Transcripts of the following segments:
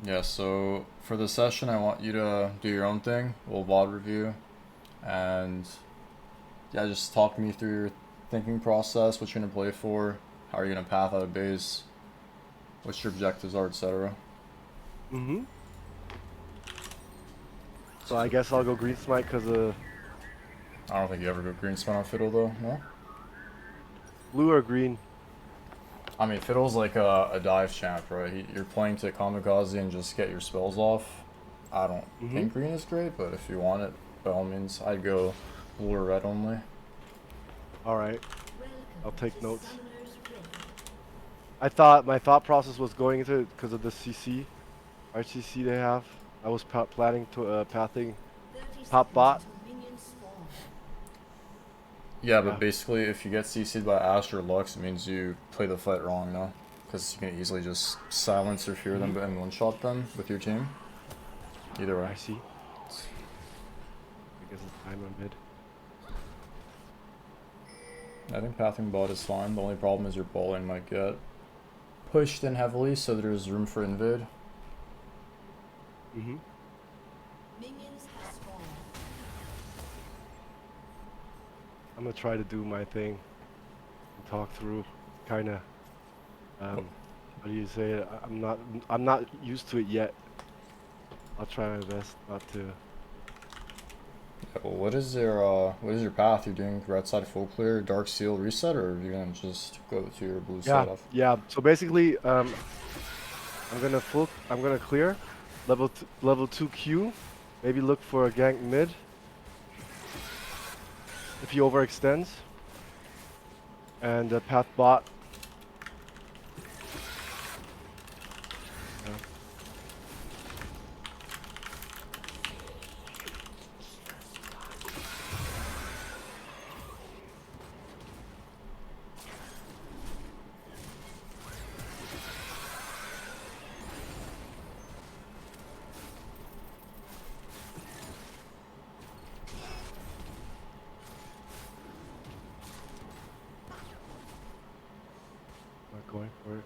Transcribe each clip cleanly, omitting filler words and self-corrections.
Yeah, so for the session, I want you to do your own thing. We'll VOD review, and yeah, just talk me through your thinking process, what you're gonna play for, how are you gonna path out of base, what your objectives are, etc. Mm-hmm. So I guess I'll go Green Smite because I don't think you ever go green spin on Fiddle though, no? blue or green. I mean, Fiddle's like a dive champ, right? You're playing to Kamikaze and just get your spells off. I don't Mm-hmm. think green is great, but if you want it, by all means, I'd go blue or red only. All right. I'll take notes. I thought my thought process was going into it because of the CC, RCC they have. I was planning to pathing top bot. Yeah, but Yeah. basically, if you get CC'd by Ash or Lux, it means you play the fight wrong, no? Because you can easily just silence or fear them and one-shot them with your team. Either way. I see. I guess it's time on mid. I think pathing bot is fine. The only problem is your ball lane might get pushed in heavily, so there's room for invade. Mm-hmm. I'm gonna try to do my thing and talk through, kind of. How do you say it? I'm not used to it yet. I'll try my best not to. Yeah, well, what is your path? You're doing red side full clear, dark seal reset, or are you gonna just go to your blue Yeah, side off? yeah. So basically, I'm gonna clear level 2 Q. Maybe look for a gank mid if he overextends, and path bot. Yeah. Not going for it.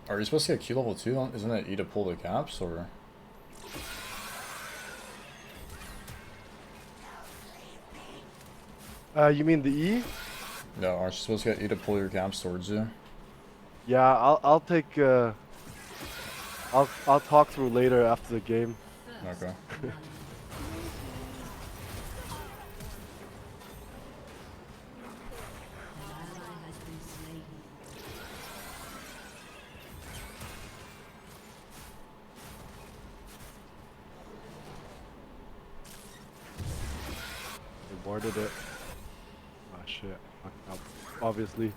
Are you supposed to get Q level 2? Isn't it E to pull the caps, or? You mean the E? No, aren't you supposed to get E to pull your caps towards you? Yeah, I'll take. I'll talk through later after the game. Okay. They boarded it. Ah shit. Fucked up. Obviously.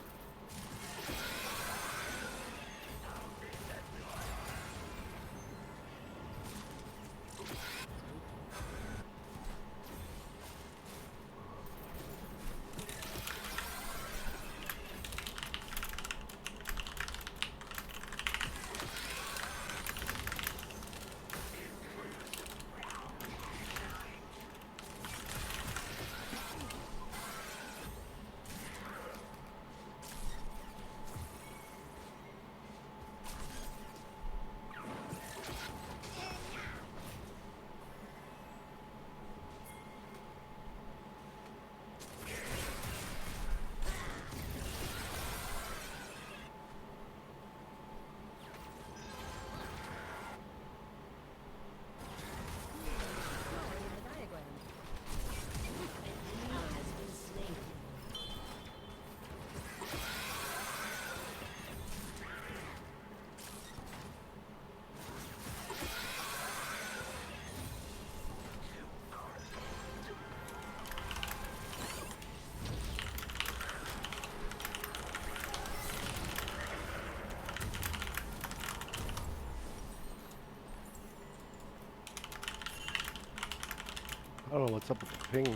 I don't know what's up with the ping. This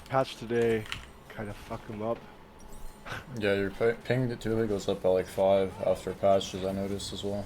patch today kind of fuck him up. Yeah, your ping typically goes up by like 5 after patches, I noticed as well.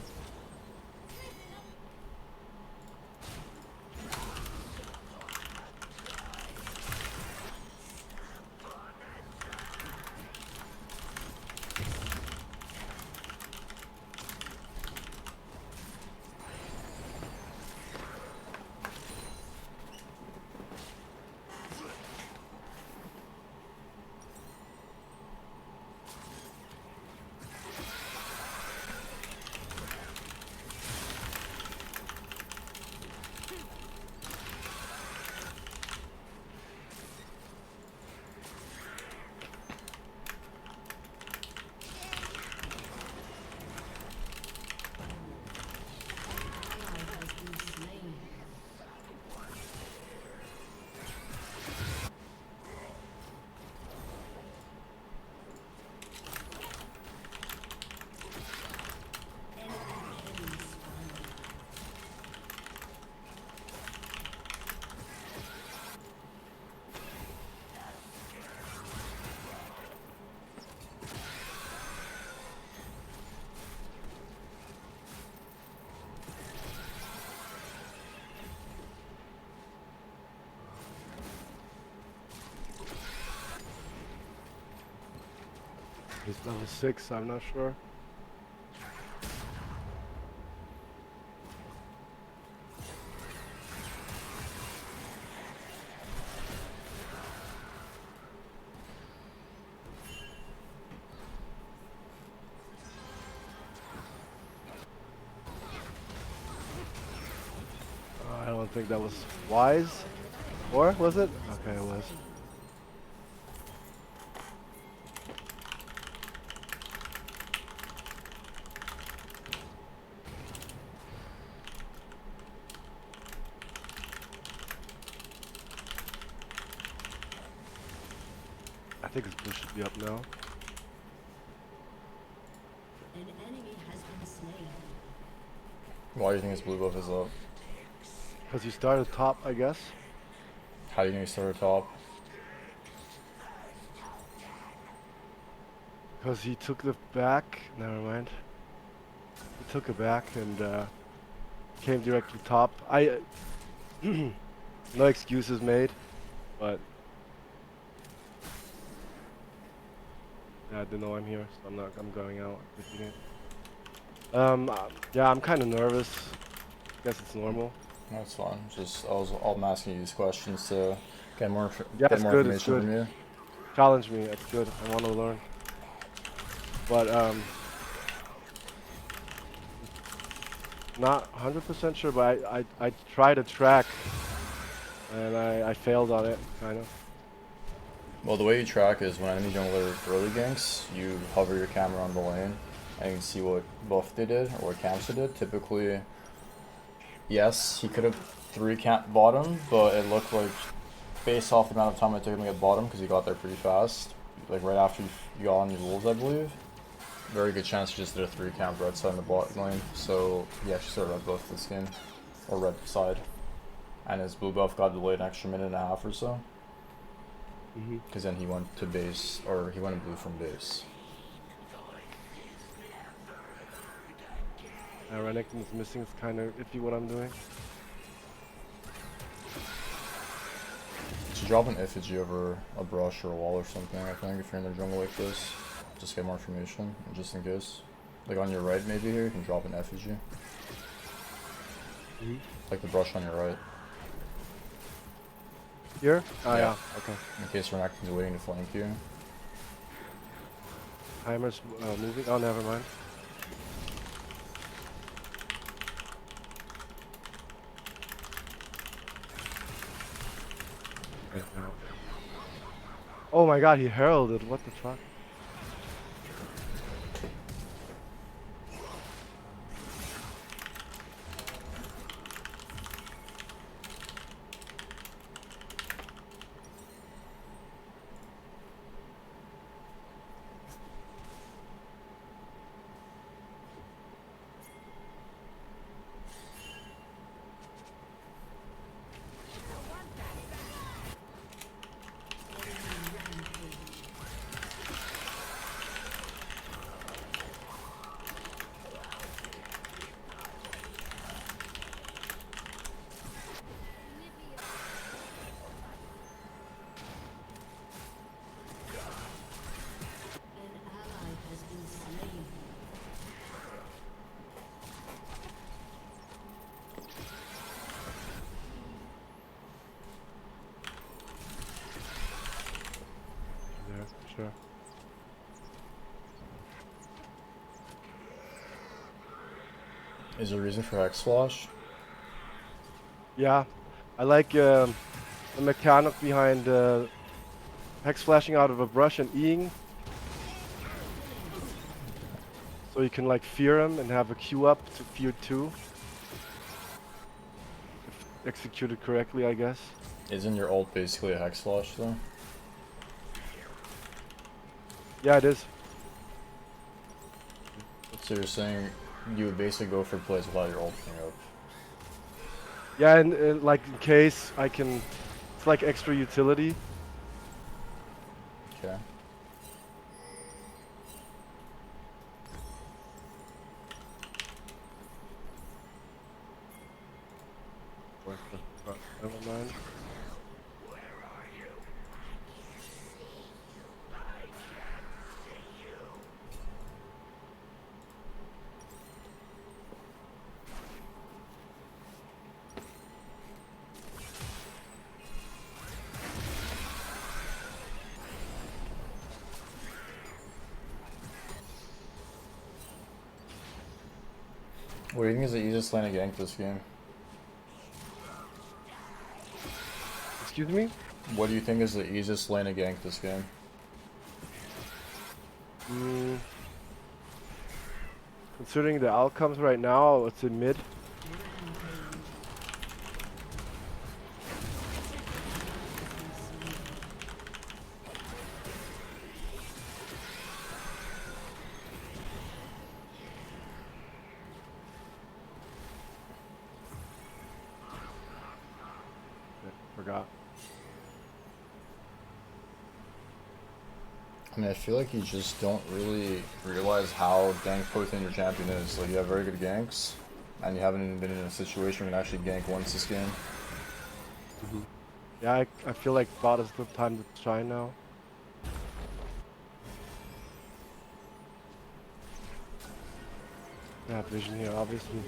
He's level 6, I'm not sure. I don't think that was wise. Or was it? Okay, it was. I think his blue should be up now. An enemy has been slain. Why do you think his blue buff is up? Because he started top, I guess. How do you think he started top? Because he took the back. Never mind. He took it back and came directly top. No excuses made, but yeah, I didn't know I'm here, so I'm going out. Yeah, I'm kind of nervous. Guess it's normal. That's fine. I'm asking you these questions to get more Yeah, get it's more good. It's information good. from you. Challenge me. It's good. I want to learn. But not 100% sure. But I tried a track, and I failed on it, kind of. Well, the way you track is when enemy jungler early ganks, you hover your camera on the lane, and you can see what buff they did or what camps they did. Typically, yes, he could have 3-camp bottom, but it looked like, based off the amount of time it took him to get bottom, because he got there pretty fast, like right after you got on your wolves, I believe. Very good chance he just did a 3-camp red side in the bot lane, so he actually started red buff this game, or red side, and his blue buff got delayed an extra minute and a half or so. Because then he went to base, or he went in blue from base. Renekton is missing. It's kind of iffy what I'm doing. You should drop an effigy over a brush or a wall or something, I think, if you're in the jungle like this. Just get more information, just in case. Like on your right maybe here, you can drop an effigy. Like the brush on your right. Here? Oh, Yeah. yeah. Okay. In case Renekton's waiting to flank you. Timer's moving. Oh, never mind. Oh my god, he heralded. What the fuck? An ally has been slain. Yeah, for sure. Is there a reason for Hex Flash? Yeah, I like the mechanic behind hex flashing out of a brush and Eing. So you can like fear him and have a Q up to fear 2. If executed correctly, I guess. Isn't your ult basically a Hex Flash though? Yeah, it is. So you're saying you would basically go for plays without your ult being up? Yeah, and like in case I can, it's like extra utility. Okay. Never mind. What do you think is the easiest lane to gank this game? Excuse me? What do you think is the easiest lane to gank this game? Considering the outcomes right now, I would say mid. Forgot. I mean, I feel like you just don't really realize how gank potent your champion is. Like, you have very good ganks, and you haven't even been in a situation where you can actually gank once this game. Yeah, I feel like bot is the time to shine now. Yeah, vision here, obviously.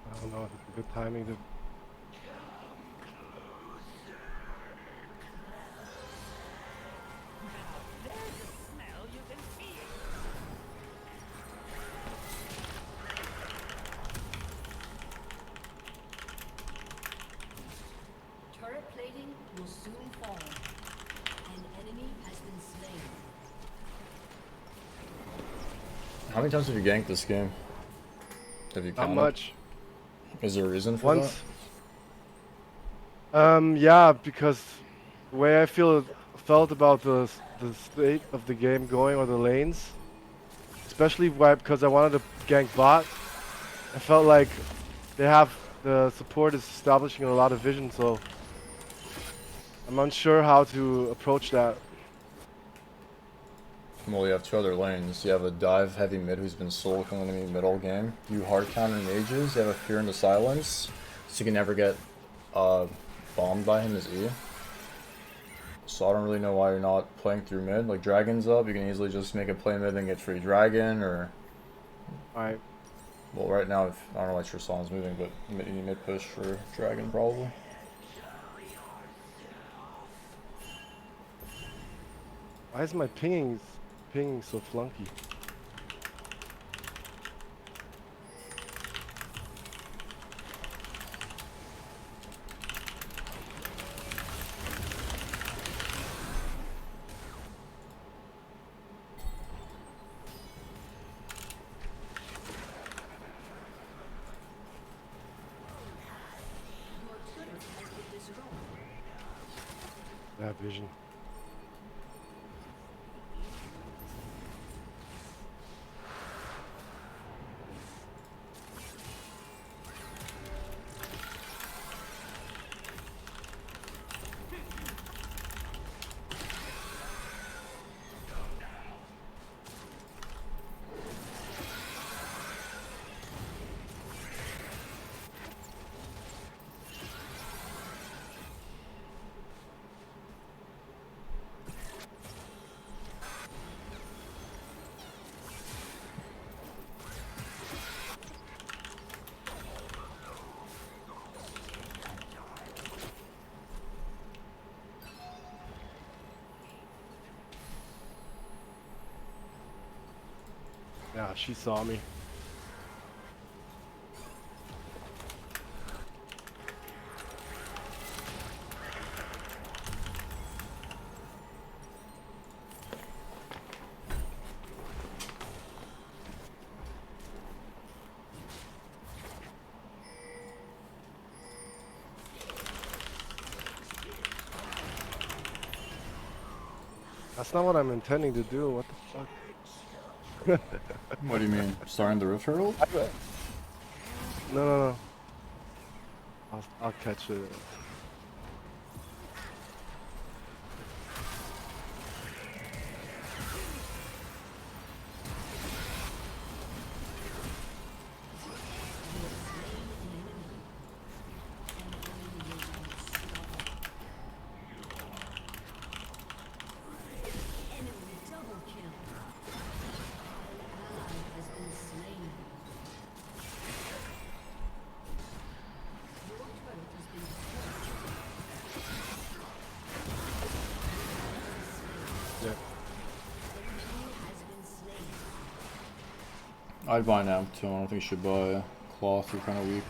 I don't know if it's a good timing to. Turret plating will soon fall. An enemy has been slain. How many times have you ganked this game? Have you Not counted? much. Is there a reason for Once. Yeah, because the way I felt about the state of the game going or the lanes, especially because I wanted to gank bot, I felt like the support is establishing a lot of vision, so I'm unsure how to approach that. Well, you have two other lanes. You have a dive heavy mid who's been solo killing enemy mid all game. You hard counter mages. You have a fear into silence, so you can never get bombed by him as E. So I don't really know why you're not playing through mid. Like, dragon's up, you can easily just make a play mid and get free dragon, or... Alright. Well, right now, I don't know why Tristan's moving, but you need mid push for dragon, probably. Why is my pinging so flunky? Your turret has been destroyed. That vision. Yeah, she saw me. That's not what I'm intending to do. What the fuck? What do you mean? Starting the Rift Herald? No. I'll catch it. Enemy double kill. An ally has been slain. Your turret has been destroyed. Yeah. Enemy has been slain. I'd buy Namp too. I don't think you should buy Cloth. You're kind of weak.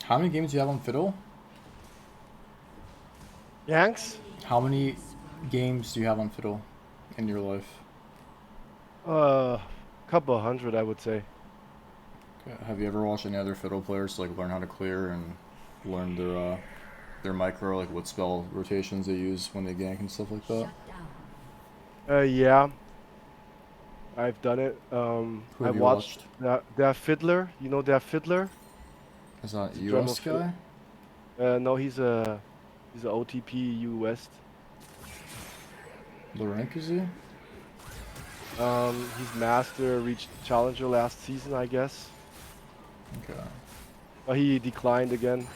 How many games do you have on Fiddle? Yanks? How many games do you have on Fiddle in your life? Couple hundred, I would say. Okay. Have you ever watched any other Fiddle players like learn how to clear and learn their micro, like what spell rotations they use when they gank and stuff like that? Shut down. Yeah. I've done it. Who I have you watched watched? their Fiddler. You know their Fiddler? Is that a Drum US of guy? No, he's a OTP U West. The rank is he? He's master, reached challenger last season, I guess. Okay. But he declined again.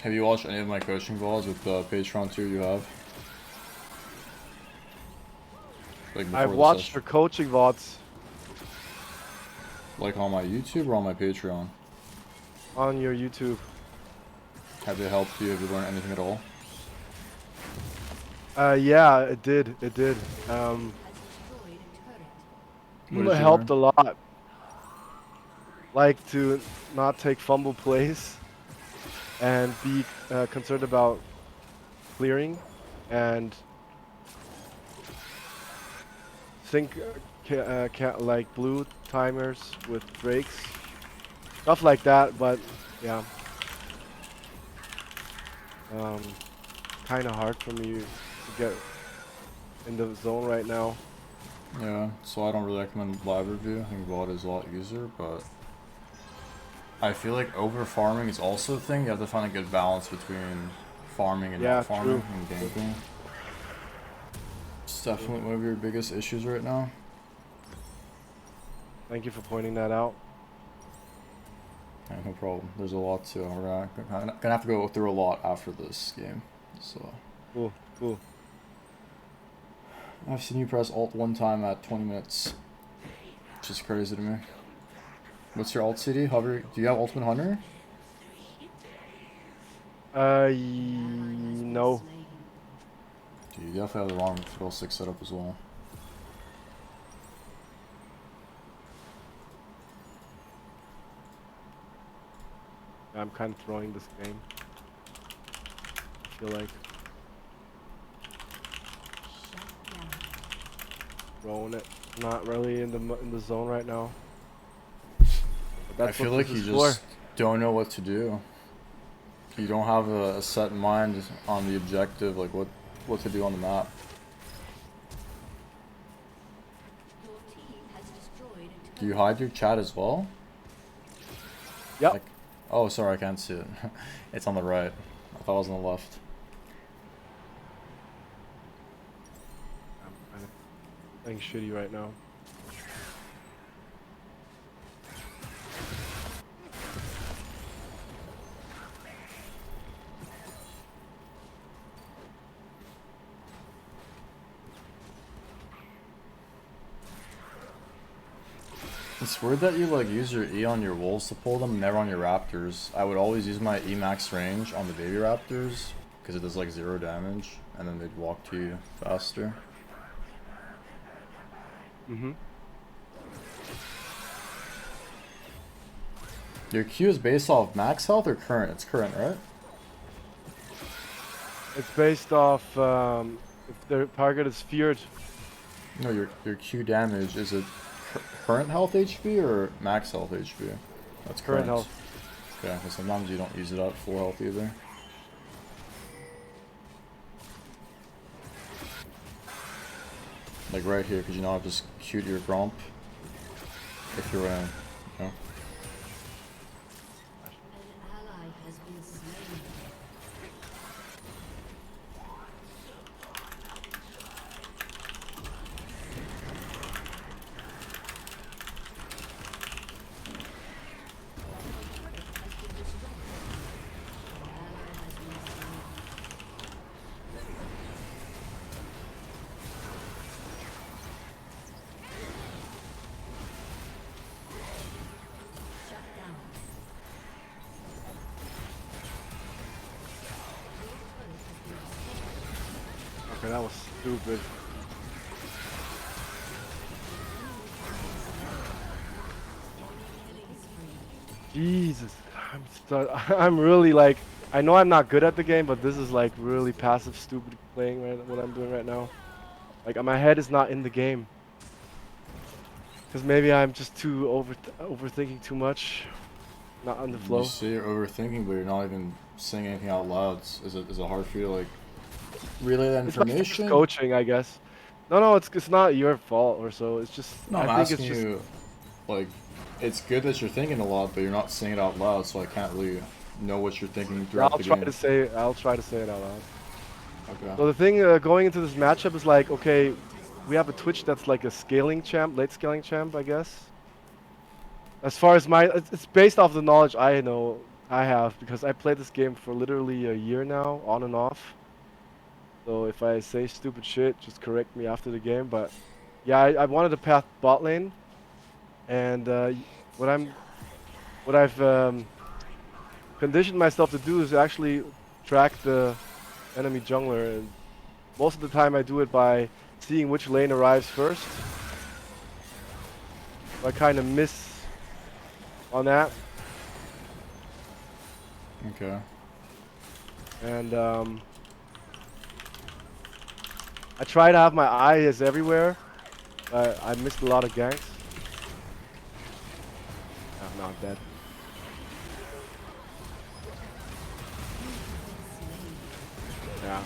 Have you watched any of my coaching VODs with the Patreon tier you have? Like before I've the watched session? her coaching VODs Like on my YouTube or on my Patreon? on your YouTube. Have they helped you? Have you learned anything at all? Yeah, it did. It did. Has destroyed a turret. What did It you helped learn? a lot. Like to not take fumble plays and be concerned about clearing and think like blue timers with breaks, stuff like that. But yeah, kind of hard for me to get in the zone right now. Yeah, so I don't really recommend live review. I think VOD is a lot easier, but I feel like over farming is also a thing. You have to find a good balance between farming and Yeah, not farming true. and ganking. It's definitely one of your biggest issues right now. Thank you for pointing that out. Yeah, no problem. There's a lot to. We're gonna have to go through a lot after this game. So Cool. I've seen you press Alt one time at 20 minutes, which is crazy to me. What's your alt CD? Hover. Do you have Ultimate Hunter? No. Slain. Dude, you definitely have the wrong Fiddlesticks setup as well. I'm kind of throwing this game. I feel like Shut down. throwing it. Not really in the zone right now. But that's I feel what like this you is for. just don't know what to do. You don't have a set mind on the objective, like what to do on the map. Your team has destroyed a turret. Do you hide your chat as well? Yep. Like, oh, sorry, I can't see it. It's on the right. I thought it was on the left. I'm kind of playing shitty right now. It's weird that you like use your E on your wolves to pull them, never on your raptors. I would always use my E max range on the baby raptors because it does like 0 damage, and then they'd walk to you faster. Your Q is based off max health or current? It's current, right? It's based off if the target is feared. No, your Q damage is it current health HP or max health HP? That's Current health. Okay, because sometimes you don't use it at full health either. Like right here, because you know I'll just cute your gromp if you're in, you know. An ally has been slain. Okay, that was stupid. Jesus, I'm really like, I know I'm not good at the game, but this is like really passive, stupid playing right what I'm doing right now. Like my head is not in the game. Because maybe I'm just too overthinking too much, not on the You flow. say you're overthinking, but you're not even saying anything out loud. Is it hard for you to like relay that It's like just information? coaching, I guess. No, it's not your fault or so. It's just No, I'm I think it's asking just you, like, it's good that you're thinking a lot, but you're not saying it out loud, so I can't really know what you're thinking throughout the game. I'll try to say it out loud. Okay. So the thing going into this matchup is like, okay, we have a Twitch that's like a scaling champ, late scaling champ, I guess. As far as it's based off the knowledge I know I have because I played this game for literally a year now, on and off. So if I say stupid shit, just correct me after the game. But yeah, I wanted to path bot lane, and what I've conditioned myself to do is actually track the enemy jungler, and most of the time I do it by seeing which lane arrives first. So I kind of miss on that, Okay. and I try to have my eyes everywhere. I missed a lot of ganks. Oh, no, I'm dead. Yeah.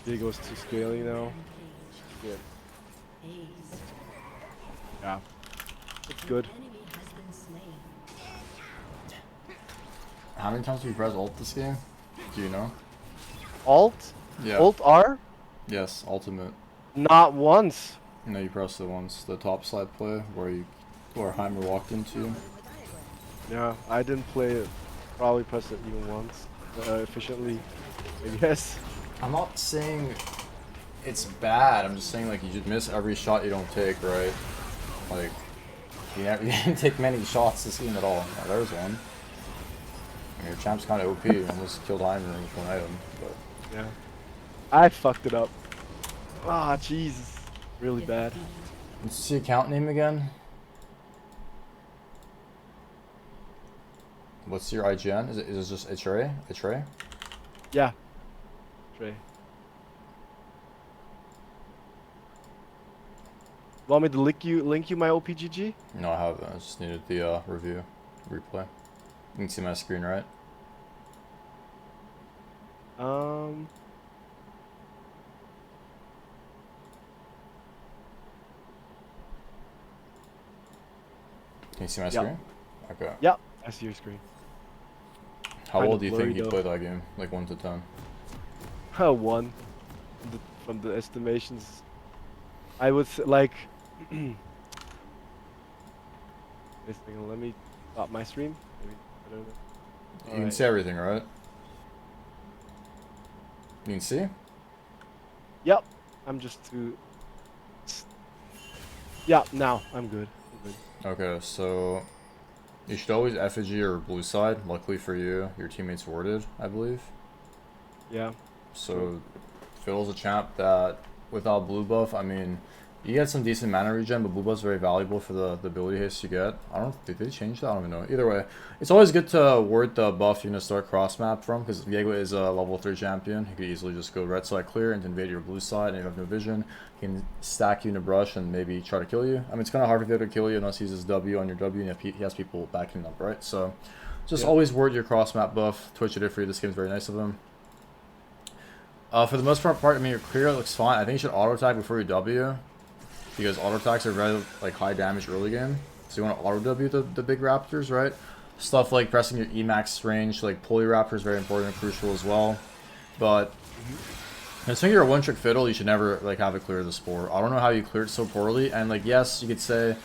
Diego's too scaly now. Good. Yeah. It's good. Enemy has been slain. How many times have you pressed ult this game? Do you know? Alt? Yeah. Alt R? Yes, ultimate. Not once. No, you pressed it once. The top slide play where Heimer walked into. Yeah, I didn't play it. Probably pressed it even once. Efficiently, I guess. I'm not saying it's bad. I'm just saying like you just miss every shot you don't take, right? Like you didn't take many shots this game at all. Now, there's one. I mean, your champ's kind of OP. You almost killed Heimer with one item, but Yeah. I fucked it up. Ah, Jesus. Really bad. what's the account name again? What's your IGN? Is it just Itray? Itray? Yeah. Trey. Want me to link you my OPGG? No, I haven't. I just needed the review replay. You can see my screen, right? Can you see my screen? Okay. Yep. I see your screen. How Kinda old do you think blurry, you though. played that game? Like 1 to 10? 1. From the estimations. I would say, like... Let me stop my stream. Maybe, I don't know. You can Alright. see everything, right? You can see? Yep. I'm just too... Yeah, now. I'm good. Okay, so you should always effigy or blue side. Luckily for you, your teammates warded, I believe. Yeah. So Fiddle's a champ that without blue buff, I mean, you get some decent mana regen, but blue buff's very valuable for the ability haste you get. Did they change that? I don't even know. Either way, it's always good to ward the buff you're gonna start cross map from, because Viego is a level 3 champion. He could easily just go red side clear and invade your blue side, and you have no vision. He can stack you in a brush and maybe try to kill you. I mean, it's kind of hard for Viego to kill you unless he uses W on your W, and he has people backing up, right? So Just always word your cross map buff. Twitch did it for you. This game's very nice of him. For the most part, I mean, your clear looks fine. I think you should auto attack before you W, because auto attacks are very like high damage early game. So you want to auto W the big raptors, right? Stuff like pressing your Emax range, like pull your raptor is very important and crucial as well. But assuming you're a one-trick fiddle, you should never like have it clear the spore. I don't know how you cleared it so poorly. And like, yes, you could say,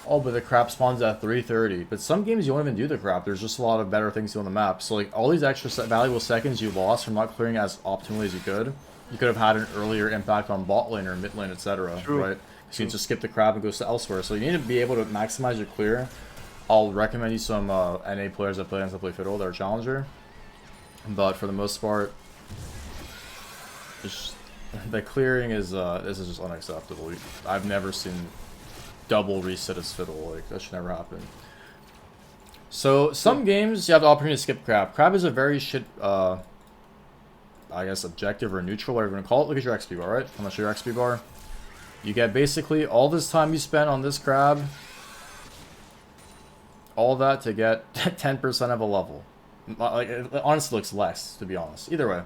oh, but the crap spawns at 3:30. But some games you won't even do the crap. There's just a lot of better things to do on the map. So like all these extra valuable seconds you lost from not clearing as optimally as you could have had an earlier impact on bot lane or mid lane, etc. Right? So you just skip the crap and goes to elsewhere. So you need to be able to maximize your clear. I'll recommend you some NA players that play fiddle that are challenger. But for the most part, the clearing is this is just unacceptable. I've never seen double reset as fiddle. Like, that should never happen. So some games you have the opportunity to skip crab. Crab is a very shit I guess objective or neutral, whatever you want to call it. Look at your XP bar, right? I'm gonna show your XP bar. You get basically all this time you spent on this crab, all that to get 10% of a level. Like, it honestly looks less, to be honest. Either way.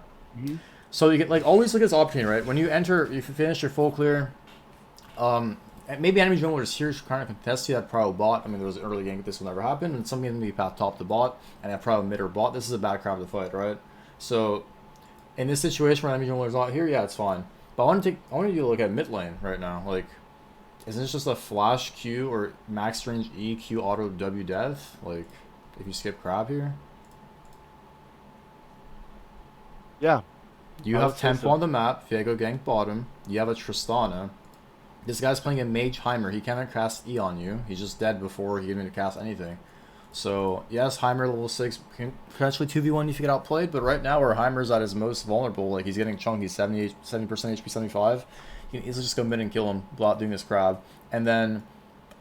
So you get, like, always look at this opportunity, right? When you enter, you finish your full clear, maybe enemy jungler is here trying to contest you that pro bot. I mean, there was an early game this will never happen, and some game maybe path top to bot, and that pro mid or bot. This is a bad crab to fight, right? So in this situation where enemy jungler is not here, yeah, it's fine. But I want you to look at mid lane right now. Like, isn't this just a flash Q or max range E Q auto W death? Like, if you skip crab here? Yeah. You have tempo on the map. Viego gank bottom. You have a Tristana. This guy's playing a Mage Heimer. He can't cast E on you. He's just dead before he can even cast anything. So, yes, Heimer level 6 can potentially 2v1 if you get outplayed, but right now where Heimer's at his most vulnerable, like he's getting chunky, 70% HP 75, you can easily just go mid and kill him without doing this crab. And then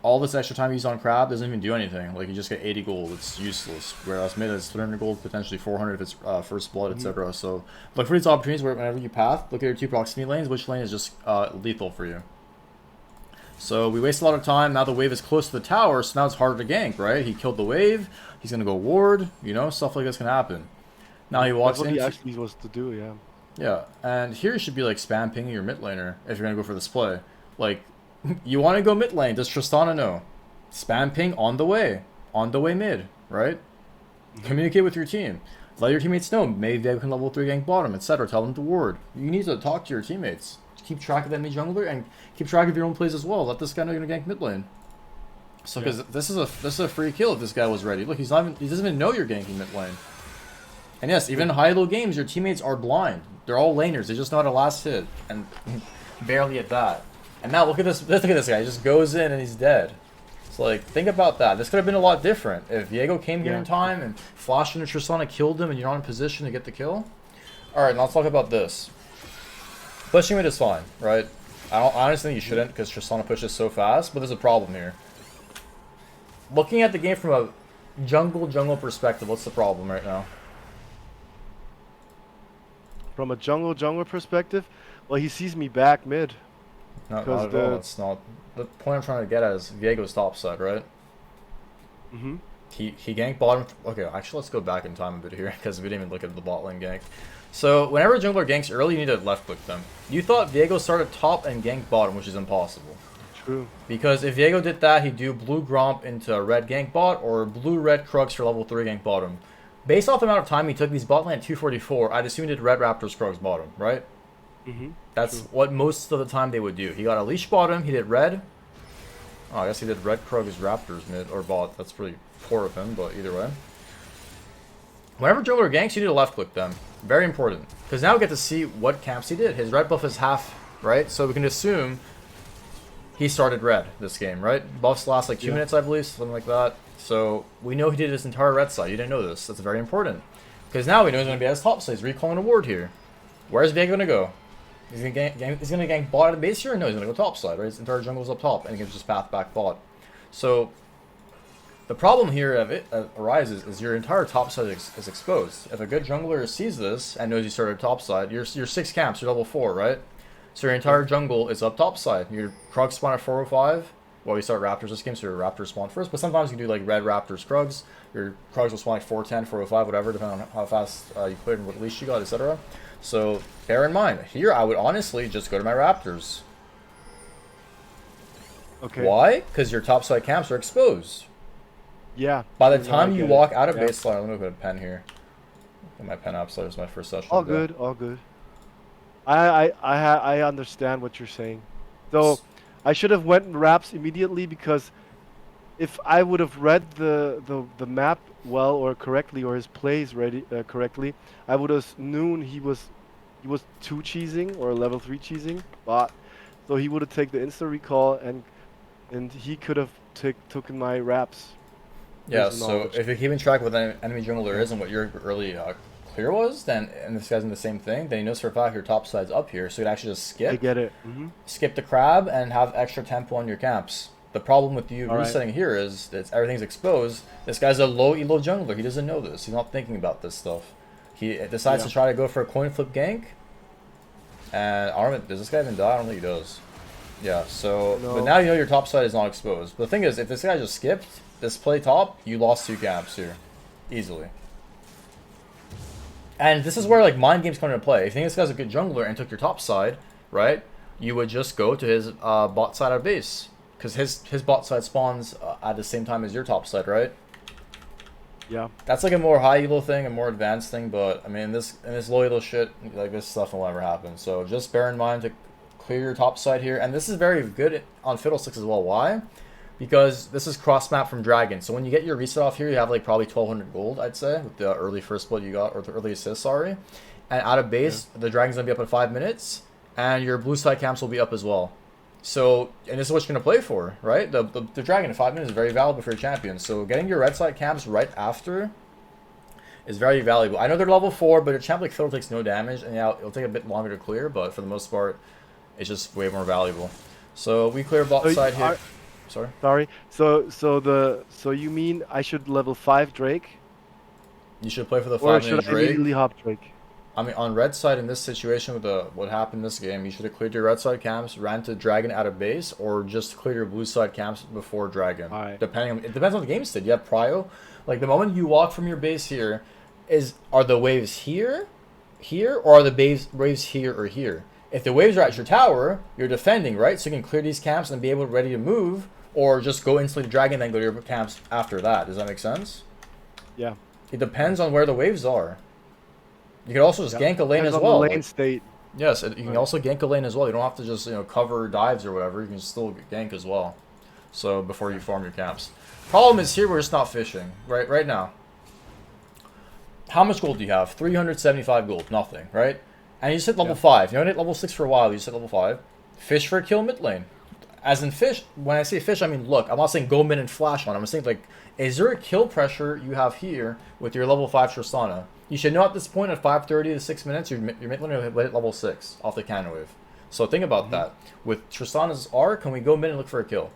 all this extra time you use on crab doesn't even do anything. Like, you just get 80 gold. It's useless. Whereas mid is 300 gold, potentially 400 if it's first blood, etc. So look for these opportunities where whenever you path, look at your two proximity lanes, which lane is just lethal for you. So we waste a lot of time. Now the wave is close to the tower, so now it's harder to gank, right? He killed the wave. He's going to go ward. You know, stuff like this can happen. Now he walks in. That's what he actually was to do, yeah. Yeah, and here you should be like spam pinging your mid laner if you're going to go for this play. Like, you want to go mid lane. Does Tristana know? Spam ping on the way. On the way mid, right? Communicate with your team. Let your teammates know. Maybe they can level 3 gank bottom, etc. Tell them to ward. You need to talk to your teammates. Keep track of the enemy jungler and keep track of your own plays as well. Let this guy know you're gonna gank mid lane. So because this is a free kill if this guy was ready. Look, he doesn't even know you're ganking mid lane. And yes, even in high-low games, your teammates are blind. They're all laners. They just know how to last hit, and barely at that. And now look at this. Look at this guy. He just goes in and he's dead. So like, think about that. This could have been a lot different if Viego came here in time and flashed into Tristana, killed him, and you're not in position to get the kill. All right, now let's talk about this. Pushing mid is fine, right? I honestly think you shouldn't because Tristana pushes so fast, but there's a problem here. Looking at the game from a jungle perspective, what's the problem right now? From a jungle perspective, well, he sees me back mid. Not at all. It's not. The point I'm trying to get at is Viego's top side, right? He ganked bottom. Okay, actually, let's go back in time a bit here because we didn't even look at the bot lane gank. So, whenever jungler ganks early, you need to left click them. You thought Viego started top and ganked bottom, which is impossible. True. Because if Viego did that, he'd do blue Gromp into red gank bot or blue red Krugs for level 3 gank bottom. Based off the amount of time he took these bot lane at 244, I'd assume he did red Raptors Krugs bottom, right? That's what most of the time they would do. He got a leash bottom, he did red. Oh, I guess he did red Krugs Raptors mid or bot. That's pretty poor of him, but either way. Whenever jungler ganks, you need to left click them. Very important. Because now we get to see what camps he did. His red buff is half, right? So we can assume he started red this game, right? Buffs last like 2 minutes, I believe, something like that. So we know he did his entire red side. You didn't know this. That's very important. Because now we know he's going to be at his top side. He's recalling a ward here. Where's Viego going to go? He's going to gank bot at the base here? No, he's going to go top side, right? His entire jungle is up top, and he can just path back bot. So the problem here arises is your entire top side is exposed. If a good jungler sees this and knows you started top side, you're 6 camps, you're level 4, right? So your entire jungle is up top side. Your Krug spawn at 405. Well, we start Raptors this game, so your Raptors spawn first. But sometimes you can do like red Raptors Krugs. Your Krugs will spawn like 410, 405, whatever, depending on how fast you cleared and what leash you got, etc. So bear in mind, here I would honestly just go to my Raptors. Okay. Why? Because your topside camps are exposed. Yeah. By the no, I time you get walk it. out of Yeah. baseline, let me put a pen here. Get my pen up, so there's my first session. All of the day. good, all good. I understand what you're saying. So I should have went in wraps immediately, because if I would have read the map well or correctly, or his plays ready correctly, I would have known he was 2 cheesing or level 3 cheesing bot. So he would have taken the insta recall, and he could have taken my wraps. Yeah, There's so knowledge. if you're keeping track of what the enemy jungler is and what your early clear was, then, and this guy's in the same thing, then he knows for a fact your top side's up here, so you'd actually just I skip. get it. Skip the crab and have extra tempo on your camps. The problem with you All right. resetting here is that everything's exposed. This guy's a low elo jungler. He doesn't know this. He's not thinking about this stuff. He decides to try to go for a coin flip gank. And I don't know, does this guy even die? I don't think he does. Yeah, so No. but now you know your top side is not exposed. But the thing is, if this guy just skipped this play top, you lost 2 camps here. Easily. And this is where like mind games come into play. If you think this guy's a good jungler and took your top side, right? You would just go to his bot side of base, because his bot side spawns at the same time as your top side, right? Yeah. That's like a more high elo thing, a more advanced thing. But I mean, in this low elo shit, like this stuff will never happen. So just bear in mind to clear your top side here, and this is very good on Fiddlesticks as well. Why? Because this is cross map from Dragon. So when you get your reset off here, you have like probably 1200 gold, I'd say, with the early first blood you got, or the early assist, sorry. And out of base, the Dragon's gonna be up in 5 minutes, and your blue side camps will be up as well. So, and this is what you're gonna play for, right? The Dragon in 5 minutes is very valuable for your champion. So getting your red side camps right after is very valuable. I know they're level 4, but a champ like Fiddle takes no damage, and yeah, it'll take a bit longer to clear, but for the most part, it's just way more valuable. So we clear bot side here. Sorry. Sorry. So you mean I should level 5 Drake? You should play for the Or 5 should minute I Drake. immediately hop Drake? I mean, on red side in this situation with what happened in this game, you should have cleared your red side camps, ran to Dragon out of base, or just clear your blue side camps before Dragon. Alright. It depends on the game state. You have prio. Like the moment you walk from your base here, are the waves here, or are the waves here or here? If the waves are at your tower, you're defending, right? So you can clear these camps and be able to ready to move, or just go instantly to Dragon, then go to your camps after that. Does that make sense? Yeah. It depends on where the waves are. You can also just gank a lane Depends as on well. the lane state. Yes, you can also gank a lane as well. You don't have to just cover dives or whatever. You can still gank as well. So before you farm your camps. Problem is here we're just not fishing right now. How much gold do you have? 375 gold, nothing, right? And you just hit level 5. You don't hit level 6 for a while. You just hit level 5. Fish for a kill mid lane. As in fish, when I say fish, I mean look. I'm not saying go mid and flash on. I'm saying like, is there a kill pressure you have here with your level 5 Tristana? You should know at this point at 5:30 to 6 minutes, your mid lane will hit level 6 off the cannon wave. So think about that. With Tristana's R, can we go mid and look for a kill?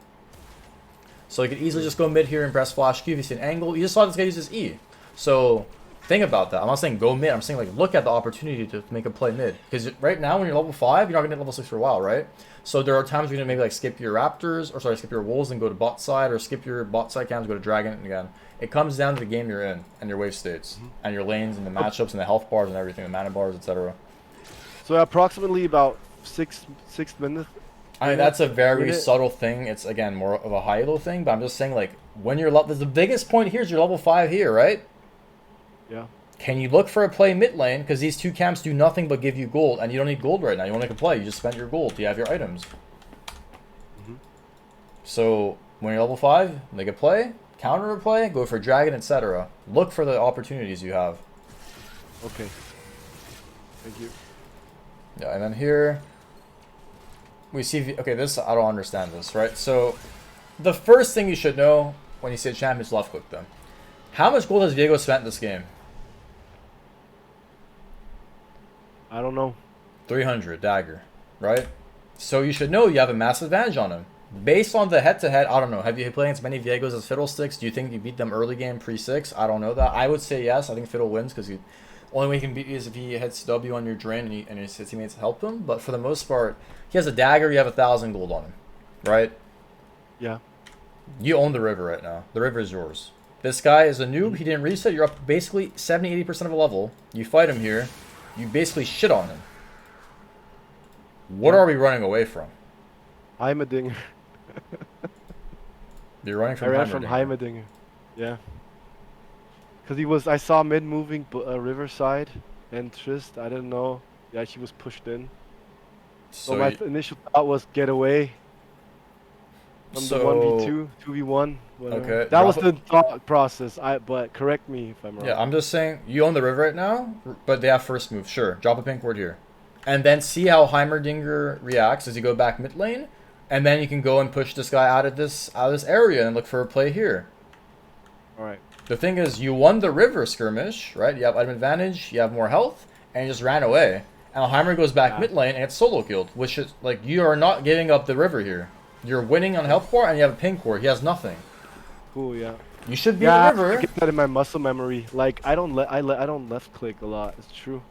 So you could easily just go mid here and press flash Q if you see an angle. You just saw this guy use his E. So think about that. I'm not saying go mid. I'm saying like look at the opportunity to make a play mid. Because right now when you're level 5, you're not gonna hit level 6 for a while, right? So there are times where you're gonna maybe like skip your Raptors, or sorry, skip your Wolves and go to bot side, or skip your bot side cams, go to Dragon again. It comes down to the game you're in and your wave states and your lanes and the matchups and the health bars and everything, the mana bars, etc. So approximately about six minutes. I mean, that's a very minute. subtle thing. It's, again, more of a high elo thing, but I'm just saying, like, when you're level... The biggest point here is you're level 5 here, right? Yeah. Can you look for a play mid lane? Because these 2 camps do nothing but give you gold, and you don't need gold right now. You want to make a play. You just spent your gold. You have your items. So, when you're level 5, make a play, counter a play, go for Dragon, etc. Look for the opportunities you have. Okay. Thank you. Yeah, and then here... We see, okay, this, I don't understand this, right? So, the first thing you should know when you see a champion is left click them. How much gold has Viego spent this game? I don't know. 300, dagger, right? So you should know you have a massive advantage on him. Based on the head-to-head, I don't know. Have you played against many Viegos as Fiddlesticks? Do you think you beat them early game pre-6? I don't know that. I would say yes. I think Fiddle wins because only way he can beat you is if he hits W on your drain and his teammates help him. But for the most part, he has a dagger. You have 1,000 gold on him, right? Yeah. You own the river right now. The river is yours. This guy is a noob. He didn't reset. You're up basically 70-80% of a level. You fight him here. You basically shit on him. What are we running away from? Heimerdinger. You're running from I ran Heimerdinger. from Heimerdinger. Yeah. Because I saw mid moving Riverside and Trist. I didn't know. Yeah, she was pushed in. So my initial thought was get away from the 1v2, 2v1. Whatever. Okay. That was the thought process. But correct me if I'm wrong. Yeah, I'm just saying you own the river right now, but they have first move. Sure, drop a pink ward here, and then see how Heimerdinger reacts as you go back mid lane, and then you can go and push this guy out of this area and look for a play here. All right. The thing is, you won the river skirmish, right? You have item advantage, you have more health, and you just ran away. And Heimer goes back mid lane and gets solo killed, which is like you are not giving up the river here. You're winning on health bar, and you have a pink ward. He has nothing. Cool, yeah. You should be in the river. I get that in my muscle memory. Like I don't left click a lot. It's true.